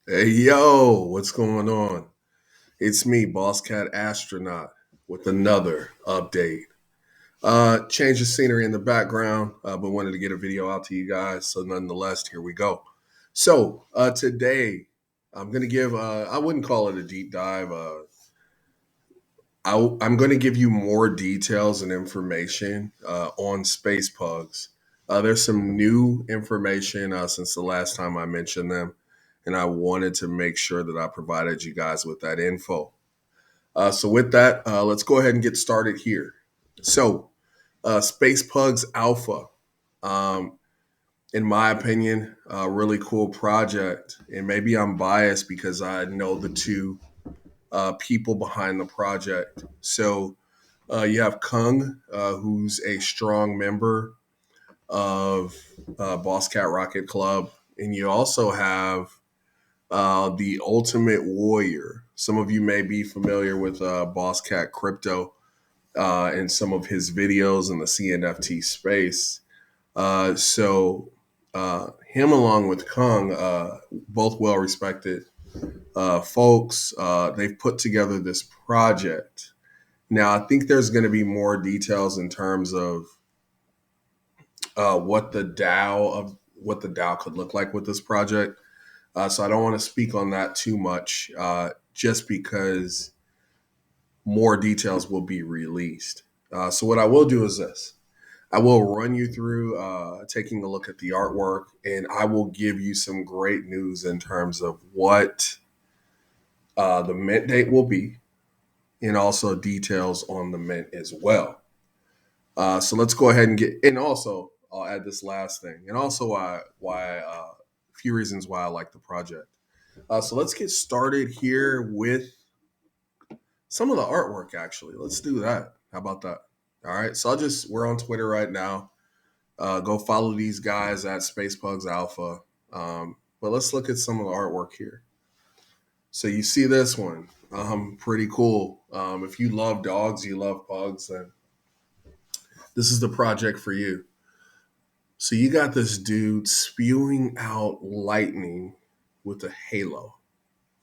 Hey yo, what's going on? It's me, Boss Cat Astronaut, with another update. Change the scenery in the background, but wanted to get a video out to you guys. So nonetheless, here we go. So today, I'm gonna give. I wouldn't call it a deep dive. I'm going to give you more details and information on Space Pugs. There's some new information since the last time I mentioned them, and I wanted to make sure that I provided you guys with that info. So, with that, let's go ahead and get started here. So, Space Pugs Alpha, um, in my opinion, a really cool project. And maybe I'm biased because I know the two people behind the project. So, you have Kung, who's a strong member of Boss Cat Rocket Club, and you also have the Ultimate Warrior. Some of you may be familiar with Boss Cat Crypto and some of his videos in the CNFT space. So, him along with Kung, both well respected folks, they've put together this project. Now, I think there's going to be more details in terms of what the DAO could look like with this project. So I don't want to speak on that too much, just because more details will be released. So what I will do is this: I will run you through taking a look at the artwork, and I will give you some great news in terms of what the mint date will be, and also details on the mint as well. So let's go ahead and get. And also, I'll add this last thing, and also why a few reasons why I like the project. So let's get started here with some of the artwork. Actually, let's do that. How about that? All right. So we're on Twitter right now. Go follow these guys at Space Pugs Alpha. But let's look at some of the artwork here. So you see this one, pretty cool. If you love dogs, you love pugs, then this is the project for you. So you got this dude spewing out lightning with a halo.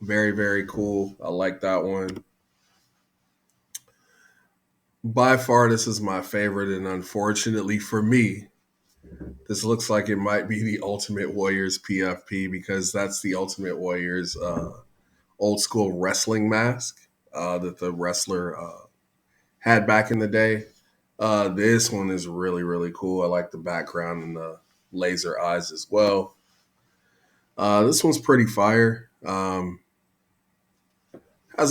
Very, very cool. I like that one. By far, this is my favorite, and unfortunately for me, this looks like it might be the Ultimate Warriors PFP because that's the Ultimate Warriors old school wrestling mask that the wrestler had back in the day. This one is really, really cool. I like the background and the laser eyes as well. This one's pretty fire. Has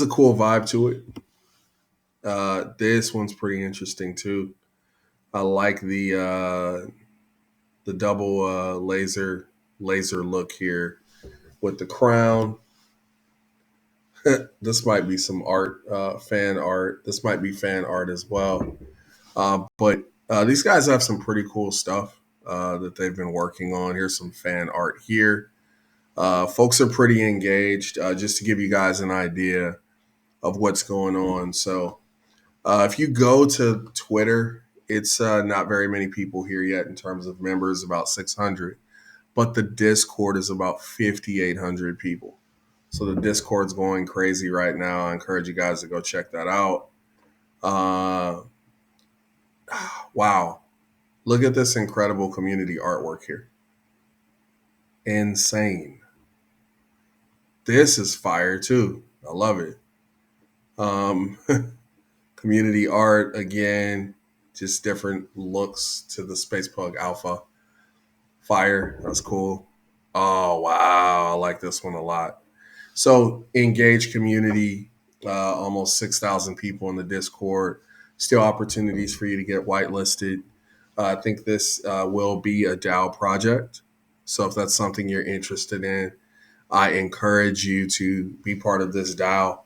a cool vibe to it. This one's pretty interesting too. I like the double laser look here with the crown. This might be some art, fan art. This might be fan art as well. But these guys have some pretty cool stuff that they've been working on. Here's some fan art here. Folks are pretty engaged. Just to give you guys an idea of what's going on. So, if you go to Twitter, it's not very many people here yet in terms of members, about 600. But the Discord is about 5,800 people. So the Discord's going crazy right now. I encourage you guys to go check that out. Uh, wow. Look at this incredible community artwork here. Insane. This is fire too. I love it. Um, community art again, just different looks to the Space Pug Alpha. Fire. That's cool. Oh wow, I like this one a lot. So engaged community, almost 6,000 people in the Discord. Still opportunities for you to get whitelisted. I think this will be a DAO project. So if that's something you're interested in, I encourage you to be part of this DAO.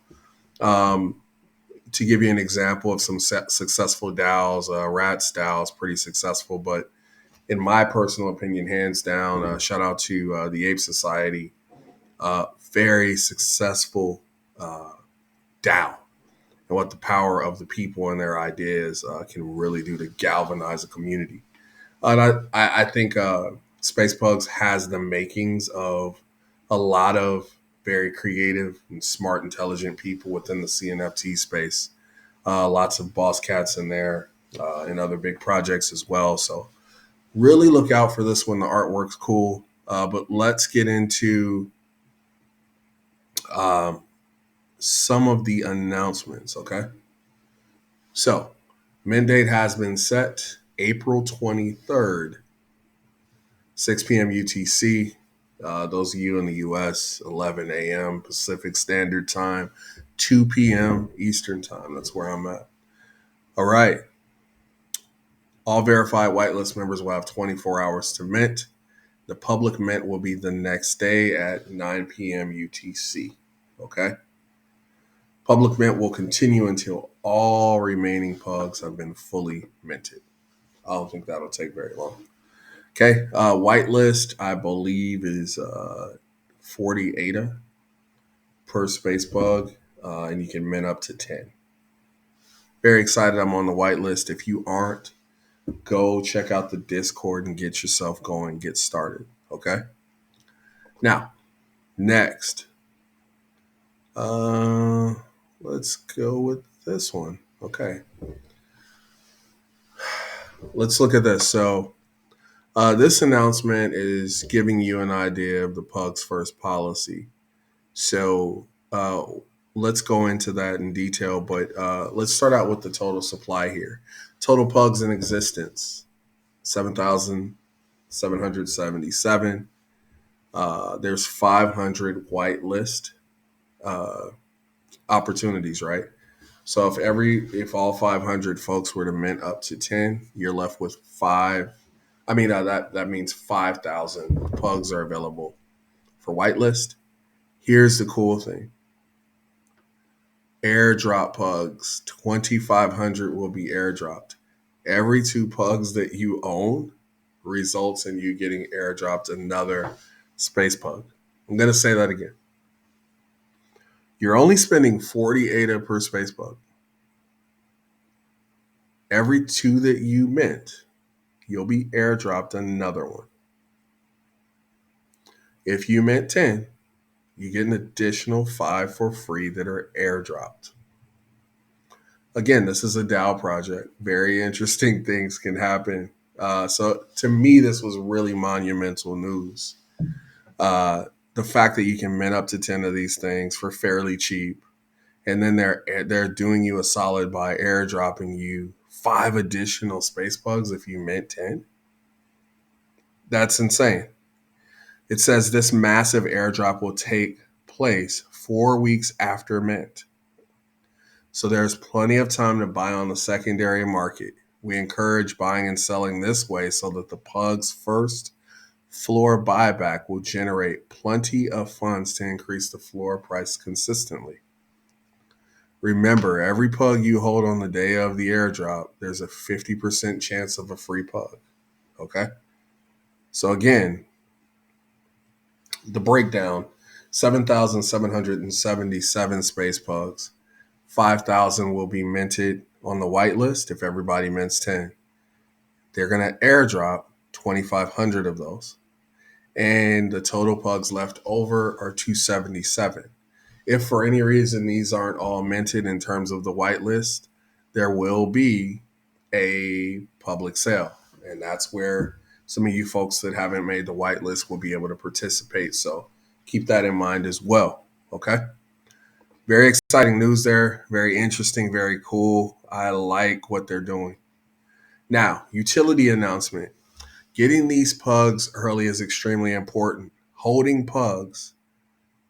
Um, to give you an example of some successful DAOs, Rats DAO is pretty successful, but in my personal opinion, hands down, shout out to the Ape Society, very successful uh, DAO, and what the power of the people and their ideas can really do to galvanize a community. And I think Space Pugs has the makings of a lot of very creative and smart, intelligent people within the CNFT space. Lots of boss cats in there and other big projects as well. So really look out for this one. The artwork's cool. But let's get into um, some of the announcements, okay? So, mint date has been set April 23rd, 6 p.m. UTC. Those of you in the US, 11 a.m. Pacific Standard Time, 2 p.m. Eastern Time. That's where I'm at. All right. All verified whitelist members will have 24 hours to mint. The public mint will be the next day at 9 p.m. UTC. Okay. Public mint will continue until all remaining pugs have been fully minted. I don't think that'll take very long. Okay. Whitelist, I believe, is 40 ADA per space pug, and you can mint up to 10. Very excited I'm on the whitelist. If you aren't, go check out the Discord and get yourself going, get started. Okay. Now, next, let's go with this one. Okay. Let's look at this. So, this announcement is giving you an idea of the Pugs First policy. So, let's go into that in detail, but let's start out with the total supply here. Total pugs in existence, 7,777. There's 500 whitelist opportunities, right? So if all 500 folks were to mint up to 10, you're left with five. I mean, that means 5,000 pugs are available for whitelist. Here's the cool thing. Airdrop pugs, 2,500 will be airdropped. Every 2 pugs that you own results in you getting airdropped another space pug. I'm going to say that again. You're only spending 40 ADA per space pug. Every 2 that you mint, you'll be airdropped another one. If you mint 10, you get an additional 5 for free that are airdropped. Again, this is a DAO project. Very interesting things can happen. So to me, this was really monumental news. The fact that you can mint up to 10 of these things for fairly cheap, and then they're doing you a solid by airdropping you 5 additional space bugs if you mint 10. That's insane. It says this massive airdrop will take place 4 weeks after mint. So there's plenty of time to buy on the secondary market. We encourage buying and selling this way so that the pug's first floor buyback will generate plenty of funds to increase the floor price consistently. Remember, every pug you hold on the day of the airdrop, there's a 50% chance of a free pug. Okay? So again, the breakdown, 7,777 space pugs. 5,000 will be minted on the whitelist if everybody mints 10. They're going to airdrop 2,500 of those. And the total pugs left over are 277. If for any reason these aren't all minted in terms of the whitelist, there will be a public sale. And that's where some of you folks that haven't made the whitelist will be able to participate. So keep that in mind as well. Okay. Very exciting news there. Very interesting. Very cool. I like what they're doing. Now, utility announcement. Getting these pugs early is extremely important. Holding pugs,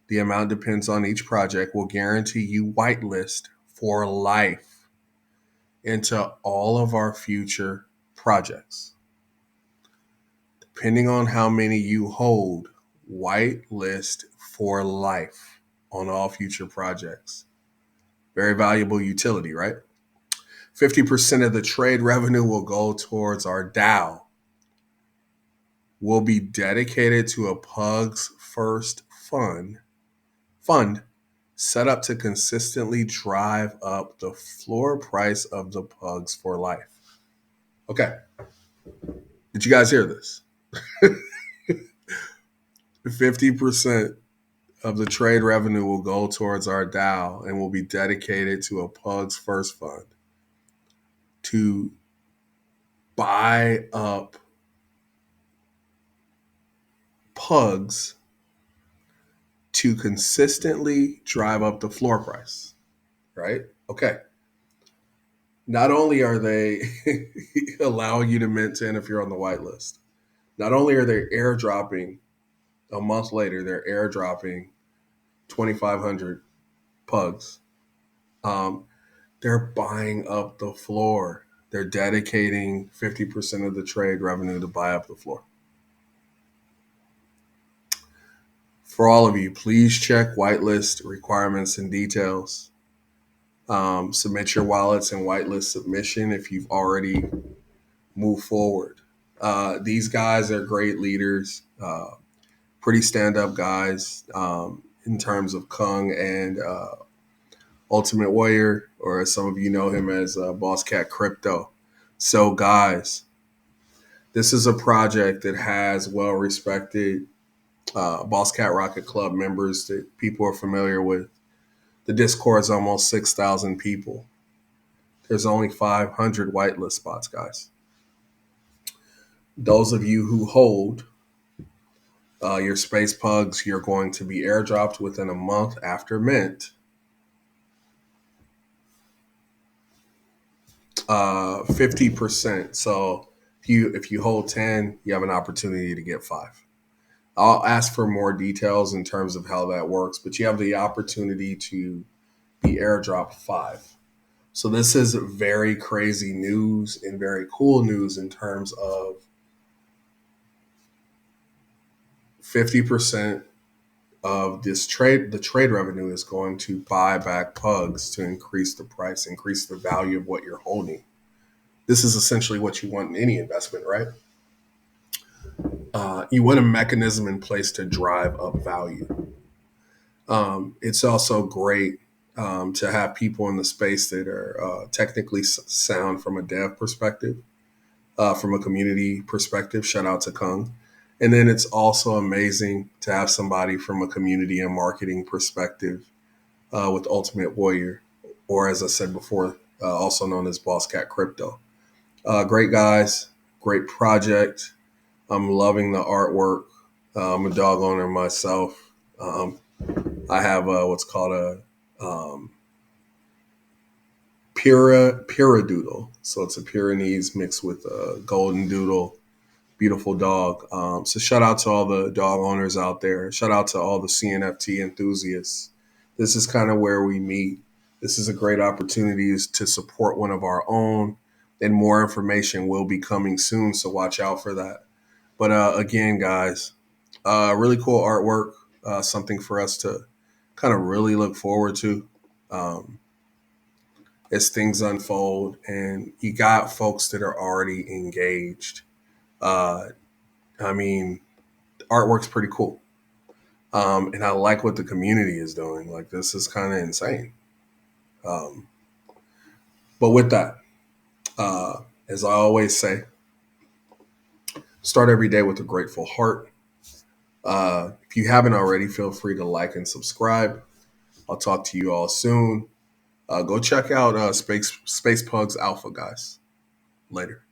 the amount depends on each project, will guarantee you whitelist for life into all of our future projects. Depending on how many you hold, whitelist for life on all future projects. Very valuable utility, right? 50% of the trade revenue will go towards our DAO. Will be dedicated to a Pugs First fund set up to consistently drive up the floor price of the pugs for life. Okay. Did you guys hear this? 50% of the trade revenue will go towards our DAO and will be dedicated to a Pugs First Fund to buy up pugs to consistently drive up the floor price, right? Okay. Not only are they allowing you to mint 10 if you're on the whitelist, not only are they airdropping a month later, they're airdropping 2,500 pugs. Um, they're buying up the floor. They're dedicating 50% of the trade revenue to buy up the floor. For all of you, please check whitelist requirements and details. Submit your wallets and whitelist submission if you've already moved forward. These guys are great leaders, pretty stand-up guys in terms of Kung and Ultimate Warrior, or as some of you know him as Boss Cat Crypto. So, guys, this is a project that has well-respected Boss Cat Rocket Club members that people are familiar with. The Discord's almost 6,000 people. There's only 500 whitelist spots, guys. Those of you who hold your Space Pugs, you're going to be airdropped within a month after mint. 50%. So if you hold 10, you have an opportunity to get 5. I'll ask for more details in terms of how that works, but you have the opportunity to be airdropped 5. So this is very crazy news and very cool news in terms of 50% of this trade, the trade revenue is going to buy back pugs to increase the price, increase the value of what you're holding. This is essentially what you want in any investment, right? You want a mechanism in place to drive up value. It's also great to have people in the space that are technically sound from a dev perspective, from a community perspective. Shout out to Kung. And then it's also amazing to have somebody from a community and marketing perspective with Ultimate Warrior, or as I said before, also known as Boss Cat Crypto. Great guys, great project. I'm loving the artwork. I'm a dog owner myself. I have what's called a Pyradoodle. So it's a Pyrenees mixed with a golden doodle. Beautiful dog. So shout out to all the dog owners out there. Shout out to all the CNFT enthusiasts. This is kind of where we meet. This is a great opportunity to support one of our own, and more information will be coming soon. So watch out for that. But again, guys, really cool artwork. Something for us to kind of really look forward to as things unfold. And you got folks that are already engaged. I mean, artwork's pretty cool. And I like what the community is doing. Like, this is kind of insane. But with that, as I always say, start every day with a grateful heart. If you haven't already, feel free to like and subscribe. I'll talk to you all soon. Go check out Space Pugs Alpha, guys. Later.